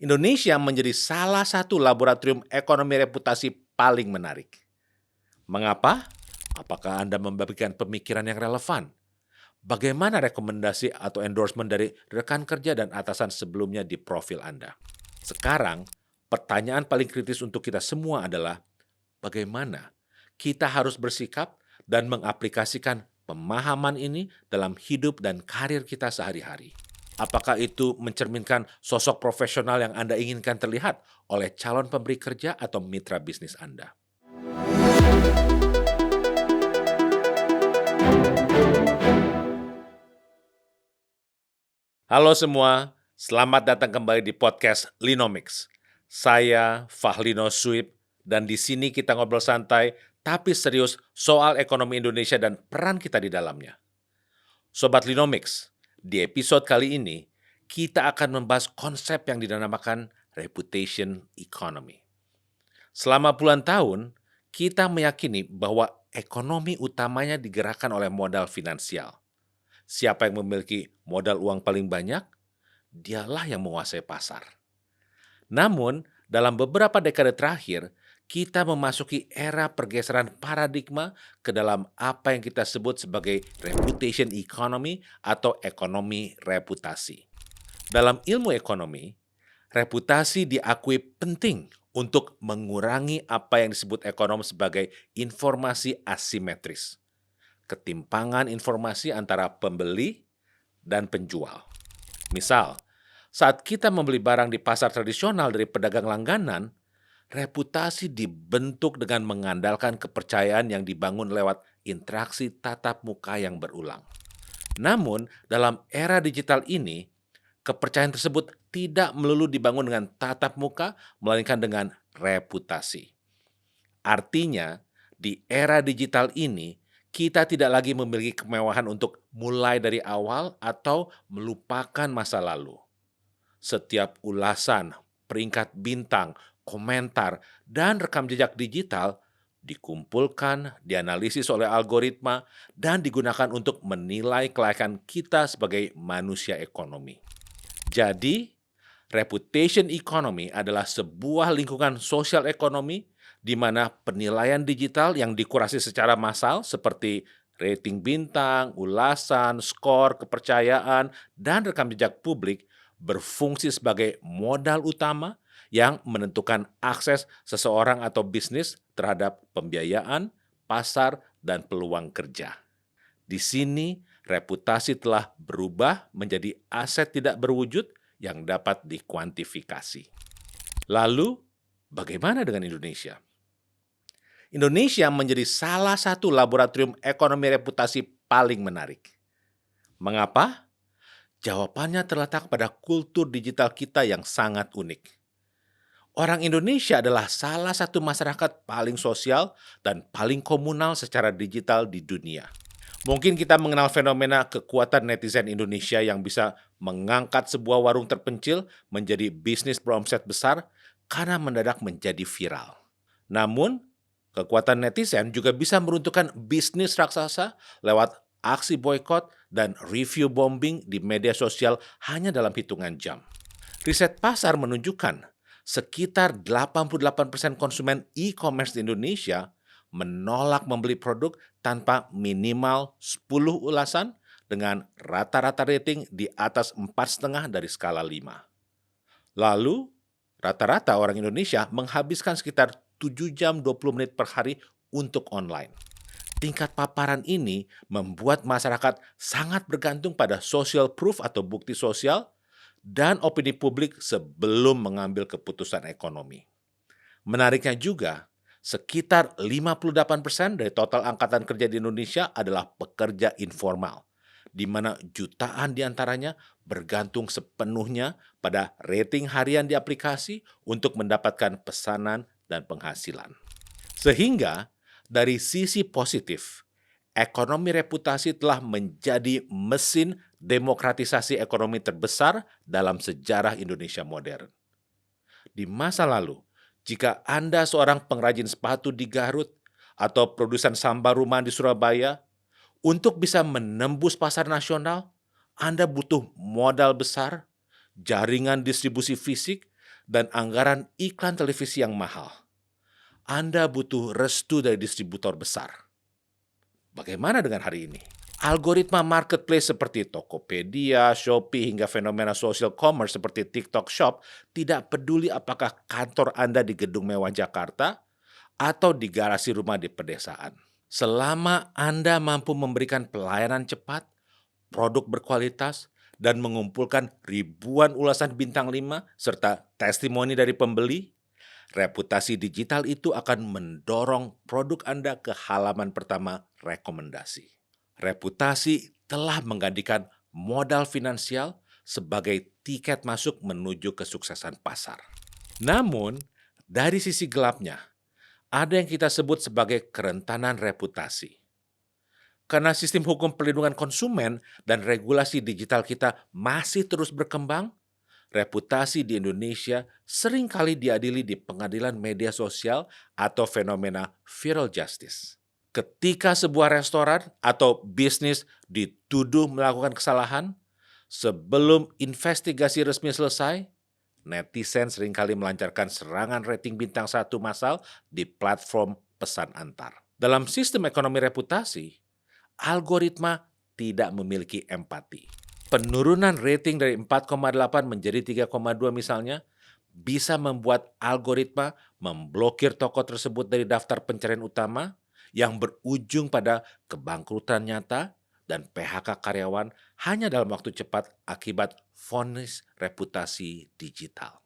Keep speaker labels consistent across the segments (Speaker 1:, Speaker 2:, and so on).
Speaker 1: Indonesia menjadi salah satu laboratorium ekonomi reputasi paling menarik. Mengapa? Apakah Anda membagikan pemikiran yang relevan? Bagaimana rekomendasi atau endorsement dari rekan kerja dan atasan sebelumnya di profil Anda? Sekarang, pertanyaan paling kritis untuk kita semua adalah bagaimana kita harus bersikap dan mengaplikasikan pemahaman ini dalam hidup dan karir kita sehari-hari. Apakah itu mencerminkan sosok profesional yang Anda inginkan terlihat oleh calon pemberi kerja atau mitra bisnis Anda? Halo semua, selamat datang kembali di podcast Linomics. Saya Fahlino Suib, dan di sini kita ngobrol santai tapi serius soal ekonomi Indonesia dan peran kita di dalamnya. Sobat Linomics, di episode kali ini kita akan membahas konsep yang dinamakan reputation economy. Selama puluhan tahun, kita meyakini bahwa ekonomi utamanya digerakkan oleh modal finansial. Siapa yang memiliki modal uang paling banyak, dialah yang menguasai pasar. Namun, dalam beberapa dekade terakhir, kita memasuki era pergeseran paradigma ke dalam apa yang kita sebut sebagai reputation economy atau ekonomi reputasi. Dalam ilmu ekonomi, reputasi diakui penting untuk mengurangi apa yang disebut ekonom sebagai informasi asimetris, ketimpangan informasi antara pembeli dan penjual. Misal, saat kita membeli barang di pasar tradisional dari pedagang langganan, reputasi dibentuk dengan mengandalkan kepercayaan yang dibangun lewat interaksi tatap muka yang berulang. Namun, dalam era digital ini, kepercayaan tersebut tidak melulu dibangun dengan tatap muka, melainkan dengan reputasi. Artinya, di era digital ini, kita tidak lagi memiliki kemewahan untuk mulai dari awal atau melupakan masa lalu. Setiap ulasan, peringkat bintang, komentar, dan rekam jejak digital dikumpulkan, dianalisis oleh algoritma, dan digunakan untuk menilai kelayakan kita sebagai manusia ekonomi. Jadi, reputation economy adalah sebuah lingkungan sosial ekonomi di mana penilaian digital yang dikurasi secara massal seperti rating bintang, ulasan, skor, kepercayaan, dan rekam jejak publik berfungsi sebagai modal utama yang menentukan akses seseorang atau bisnis terhadap pembiayaan, pasar, dan peluang kerja. Di sini, reputasi telah berubah menjadi aset tidak berwujud yang dapat dikuantifikasi. Lalu, bagaimana dengan Indonesia? Indonesia menjadi salah satu laboratorium ekonomi reputasi paling menarik. Mengapa? Jawabannya terletak pada kultur digital kita yang sangat unik. Orang Indonesia adalah salah satu masyarakat paling sosial dan paling komunal secara digital di dunia. Mungkin kita mengenal fenomena kekuatan netizen Indonesia yang bisa mengangkat sebuah warung terpencil menjadi bisnis beromset besar karena mendadak menjadi viral. Namun, kekuatan netizen juga bisa meruntuhkan bisnis raksasa lewat aksi boykot dan review bombing di media sosial hanya dalam hitungan jam. Riset pasar menunjukkan sekitar 88% konsumen e-commerce di Indonesia menolak membeli produk tanpa minimal 10 ulasan dengan rata-rata rating di atas 4,5 dari skala 5. Lalu, rata-rata orang Indonesia menghabiskan sekitar 7 jam 20 menit per hari untuk online. Tingkat paparan ini membuat masyarakat sangat bergantung pada social proof atau bukti sosial dan opini publik sebelum mengambil keputusan ekonomi. Menariknya juga, sekitar 58% dari total angkatan kerja di Indonesia adalah pekerja informal, di mana jutaan diantaranya bergantung sepenuhnya pada rating harian di aplikasi untuk mendapatkan pesanan dan penghasilan. Sehingga, dari sisi positif, ekonomi reputasi telah menjadi mesin demokratisasi ekonomi terbesar dalam sejarah Indonesia modern. Di masa lalu, jika Anda seorang pengrajin sepatu di Garut atau produsen sambal rumahan di Surabaya, untuk bisa menembus pasar nasional, Anda butuh modal besar, jaringan distribusi fisik, dan anggaran iklan televisi yang mahal, Anda butuh restu dari distributor besar. Bagaimana dengan hari ini? Algoritma marketplace seperti Tokopedia, Shopee, hingga fenomena social commerce seperti TikTok Shop tidak peduli apakah kantor Anda di gedung mewah Jakarta atau di garasi rumah di pedesaan. Selama Anda mampu memberikan pelayanan cepat, produk berkualitas, dan mengumpulkan ribuan ulasan bintang 5 serta testimoni dari pembeli, reputasi digital itu akan mendorong produk Anda ke halaman pertama rekomendasi. Reputasi telah menggantikan modal finansial sebagai tiket masuk menuju kesuksesan pasar. Namun, dari sisi gelapnya, ada yang kita sebut sebagai kerentanan reputasi. Karena sistem hukum perlindungan konsumen dan regulasi digital kita masih terus berkembang, reputasi di Indonesia seringkali diadili di pengadilan media sosial atau fenomena viral justice. Ketika sebuah restoran atau bisnis dituduh melakukan kesalahan, sebelum investigasi resmi selesai, netizen seringkali melancarkan serangan rating bintang 1 massal di platform pesan antar. Dalam sistem ekonomi reputasi, algoritma tidak memiliki empati. Penurunan rating dari 4,8 menjadi 3,2 misalnya, bisa membuat algoritma memblokir toko tersebut dari daftar pencarian utama yang berujung pada kebangkrutan nyata dan PHK karyawan hanya dalam waktu cepat akibat vonis reputasi digital.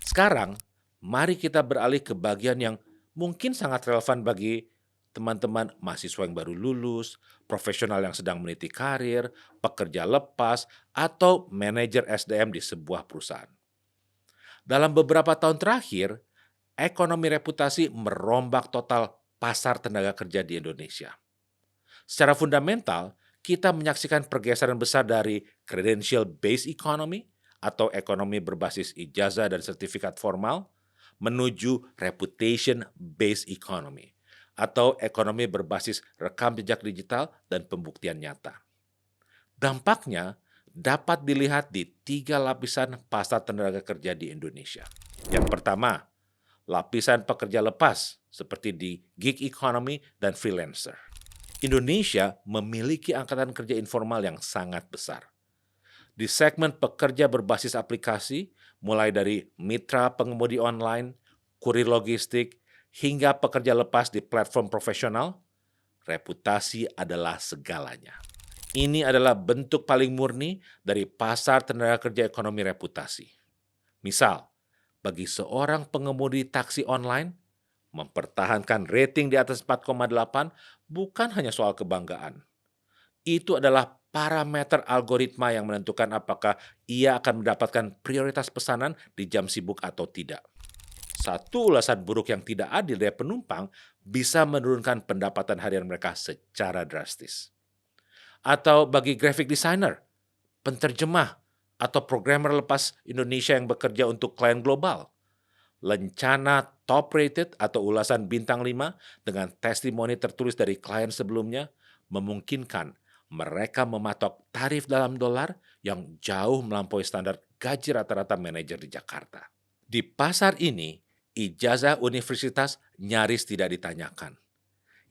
Speaker 1: Sekarang, mari kita beralih ke bagian yang mungkin sangat relevan bagi teman-teman mahasiswa yang baru lulus, profesional yang sedang meniti karir, pekerja lepas, atau manajer SDM di sebuah perusahaan. Dalam beberapa tahun terakhir, ekonomi reputasi merombak total pasar tenaga kerja di Indonesia. Secara fundamental, kita menyaksikan pergeseran besar dari credential-based economy atau ekonomi berbasis ijazah dan sertifikat formal menuju reputation-based economy atau ekonomi berbasis rekam jejak digital dan pembuktian nyata. Dampaknya dapat dilihat di 3 lapisan pasar tenaga kerja di Indonesia. Yang pertama, lapisan pekerja lepas seperti di gig economy dan freelancer. Indonesia memiliki angkatan kerja informal yang sangat besar. Di segmen pekerja berbasis aplikasi, mulai dari mitra pengemudi online, kurir logistik, hingga pekerja lepas di platform profesional, reputasi adalah segalanya. Ini adalah bentuk paling murni dari pasar tenaga kerja ekonomi reputasi. Misal, bagi seorang pengemudi taksi online, mempertahankan rating di atas 4,8 bukan hanya soal kebanggaan. Itu adalah parameter algoritma yang menentukan apakah ia akan mendapatkan prioritas pesanan di jam sibuk atau tidak. Satu ulasan buruk yang tidak adil dari penumpang bisa menurunkan pendapatan harian mereka secara drastis. Atau bagi graphic designer, penterjemah, atau programmer lepas Indonesia yang bekerja untuk klien global, lencana top rated atau ulasan bintang 5 dengan testimoni tertulis dari klien sebelumnya memungkinkan mereka mematok tarif dalam dolar yang jauh melampaui standar gaji rata-rata manajer di Jakarta. Di pasar ini, ijazah universitas nyaris tidak ditanyakan.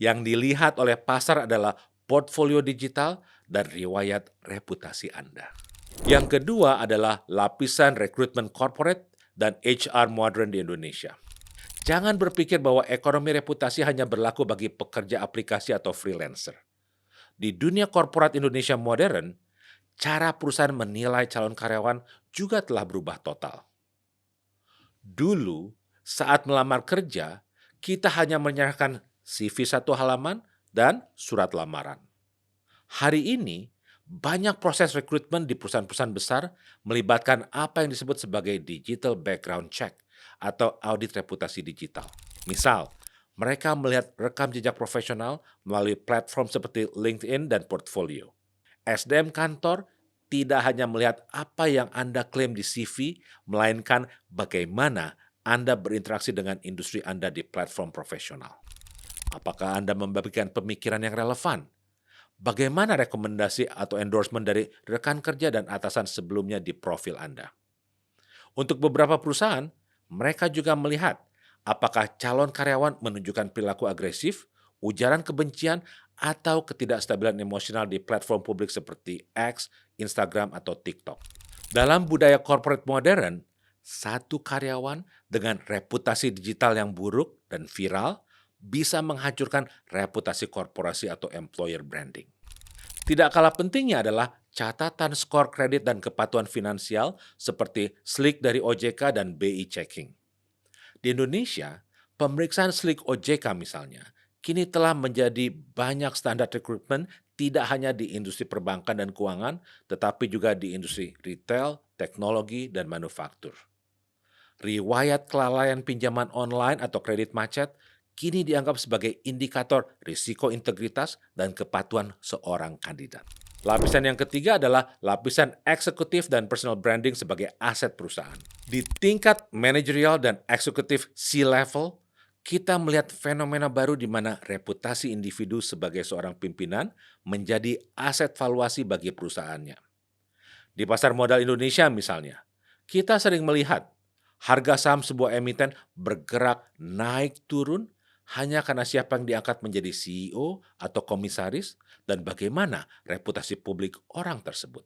Speaker 1: Yang dilihat oleh pasar adalah portfolio digital dan riwayat reputasi Anda. Yang kedua adalah lapisan rekrutmen corporate dan HR modern di Indonesia. Jangan berpikir bahwa ekonomi reputasi hanya berlaku bagi pekerja aplikasi atau freelancer. Di dunia korporat Indonesia modern, cara perusahaan menilai calon karyawan juga telah berubah total. Dulu, saat melamar kerja, kita hanya menyerahkan CV 1 halaman dan surat lamaran. Hari ini, banyak proses rekrutmen di perusahaan-perusahaan besar melibatkan apa yang disebut sebagai digital background check atau audit reputasi digital. Misal, mereka melihat rekam jejak profesional melalui platform seperti LinkedIn dan portfolio. SDM kantor tidak hanya melihat apa yang Anda klaim di CV, melainkan bagaimana Anda berinteraksi dengan industri Anda di platform profesional. Apakah Anda membagikan pemikiran yang relevan? Bagaimana rekomendasi atau endorsement dari rekan kerja dan atasan sebelumnya di profil Anda? Untuk beberapa perusahaan, Mereka juga melihat apakah calon karyawan menunjukkan perilaku agresif, ujaran kebencian, atau ketidakstabilan emosional di platform publik seperti X, Instagram, atau TikTok. Dalam budaya corporate modern, satu karyawan dengan reputasi digital yang buruk dan viral bisa menghancurkan reputasi korporasi atau employer branding. Tidak kalah pentingnya adalah catatan skor kredit dan kepatuhan finansial seperti SLIK dari OJK dan BI Checking. Di Indonesia, pemeriksaan SLIK OJK misalnya, kini telah menjadi banyak standar rekrutmen tidak hanya di industri perbankan dan keuangan, tetapi juga di industri retail, teknologi, dan manufaktur. Riwayat kelalaian pinjaman online atau kredit macet kini dianggap sebagai indikator risiko integritas dan kepatuhan seorang kandidat. Lapisan yang ketiga adalah lapisan eksekutif dan personal branding sebagai aset perusahaan. Di tingkat manajerial dan eksekutif C-level, kita melihat fenomena baru di mana reputasi individu sebagai seorang pimpinan menjadi aset valuasi bagi perusahaannya. Di pasar modal Indonesia misalnya, kita sering melihat harga saham sebuah emiten bergerak naik turun hanya karena siapa yang diangkat menjadi CEO atau komisaris dan bagaimana reputasi publik orang tersebut.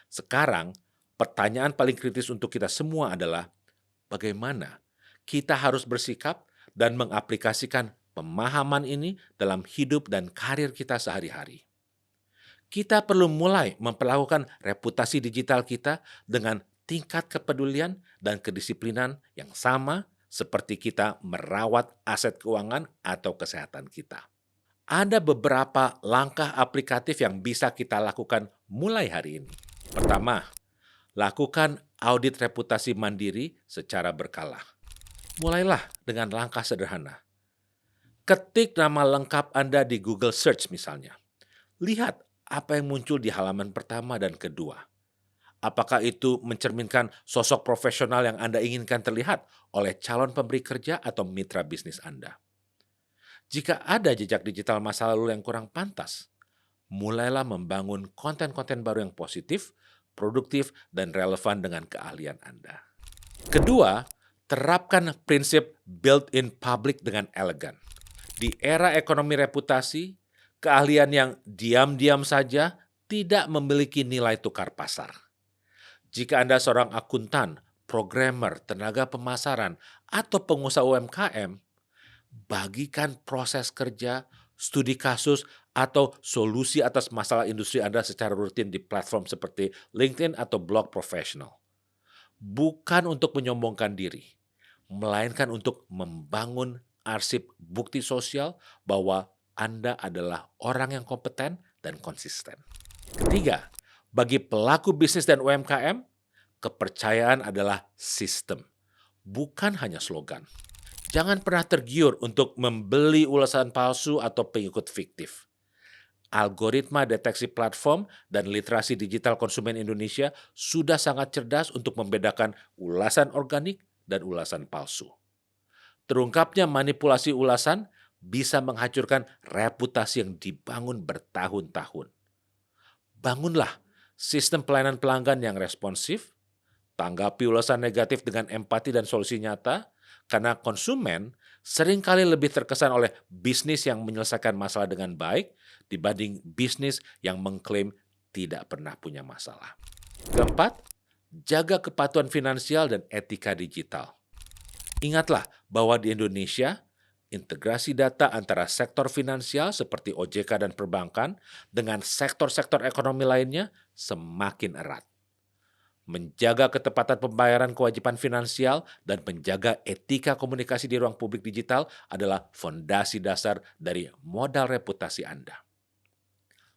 Speaker 1: Sekarang, pertanyaan paling kritis untuk kita semua adalah bagaimana kita harus bersikap dan mengaplikasikan pemahaman ini dalam hidup dan karir kita sehari-hari. Kita perlu mulai memperlakukan reputasi digital kita dengan tingkat kepedulian dan kedisiplinan yang sama seperti kita merawat aset keuangan atau kesehatan kita. Ada beberapa langkah aplikatif yang bisa kita lakukan mulai hari ini. Pertama, lakukan audit reputasi mandiri secara berkala. Mulailah dengan langkah sederhana. Ketik nama lengkap Anda di Google Search misalnya. Lihat apa yang muncul di halaman pertama dan kedua. Apakah itu mencerminkan sosok profesional yang Anda inginkan terlihat oleh calon pemberi kerja atau mitra bisnis Anda? Jika ada jejak digital masa lalu yang kurang pantas, mulailah membangun konten-konten baru yang positif, produktif, dan relevan dengan keahlian Anda. Kedua, terapkan prinsip build in public dengan elegan. Di era ekonomi reputasi, keahlian yang diam-diam saja tidak memiliki nilai tukar pasar. Jika Anda seorang akuntan, programmer, tenaga pemasaran, atau pengusaha UMKM, bagikan proses kerja, studi kasus, atau solusi atas masalah industri Anda secara rutin di platform seperti LinkedIn atau blog profesional. Bukan untuk menyombongkan diri, melainkan untuk membangun arsip bukti sosial bahwa Anda adalah orang yang kompeten dan konsisten. Ketiga, bagi pelaku bisnis dan UMKM, kepercayaan adalah sistem, bukan hanya slogan. Jangan pernah tergiur untuk membeli ulasan palsu atau pengikut fiktif. Algoritma deteksi platform dan literasi digital konsumen Indonesia sudah sangat cerdas untuk membedakan ulasan organik dan ulasan palsu. Terungkapnya manipulasi ulasan bisa menghancurkan reputasi yang dibangun bertahun-tahun. Bangunlah sistem pelayanan pelanggan yang responsif, tanggapi ulasan negatif dengan empati dan solusi nyata, karena konsumen seringkali lebih terkesan oleh bisnis yang menyelesaikan masalah dengan baik dibanding bisnis yang mengklaim tidak pernah punya masalah. Keempat, jaga kepatuhan finansial dan etika digital. Ingatlah bahwa di Indonesia, integrasi data antara sektor finansial seperti OJK dan perbankan dengan sektor-sektor ekonomi lainnya semakin erat. Menjaga ketepatan pembayaran kewajiban finansial dan menjaga etika komunikasi di ruang publik digital adalah fondasi dasar dari modal reputasi Anda.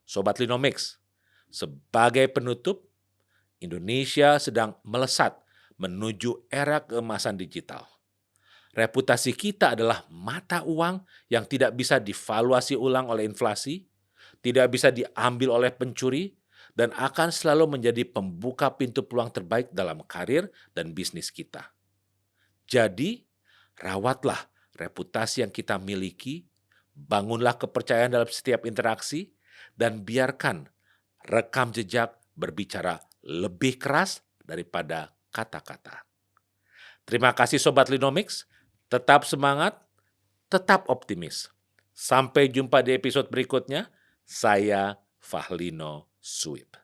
Speaker 1: Sobat Linomics, sebagai penutup, Indonesia sedang melesat menuju era keemasan digital. Reputasi kita adalah mata uang yang tidak bisa divaluasi ulang oleh inflasi, tidak bisa diambil oleh pencuri, dan akan selalu menjadi pembuka pintu peluang terbaik dalam karir dan bisnis kita. Jadi, rawatlah reputasi yang kita miliki, bangunlah kepercayaan dalam setiap interaksi, dan biarkan rekam jejak berbicara lebih keras daripada kata-kata. Terima kasih Sobat Linomics, tetap semangat, tetap optimis. Sampai jumpa di episode berikutnya, saya Fahlino Suip.